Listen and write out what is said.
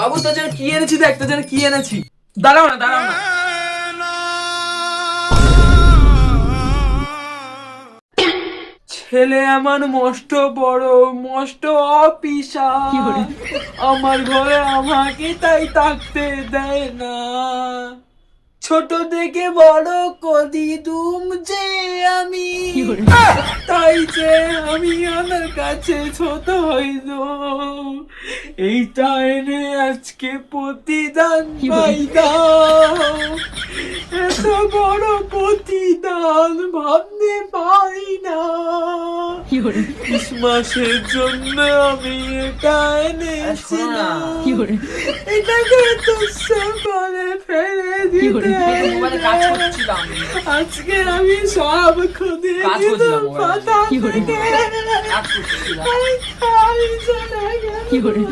বাবু তোর জন্য কি এনেছি দেখ, তোর জন্য কি এনেছি। দাঁড়াও না, দাঁড়াও না। ছেলে আমার মস্ত বড়, মস্ত অফিসার, আমার ঘরে আমাকে তাই থাকতে দেয় না। ছোট থেকে বড় করি দুম যে আমি, তাই যে আমি আমার কাছে ছোট হইল। এইটা এনে আজকে প্রতিদান পাই দাও। এত বড় প্রতিদান ভাবতে পারি না। ক্রিসমাসের জন্য আমি এটা এনেছিলাম, এটাকে তো সকালে ফেলে দিতে। আজকে আমি সব খুদে দিলাম পাতা থেকে। আমি চলে গেলাম।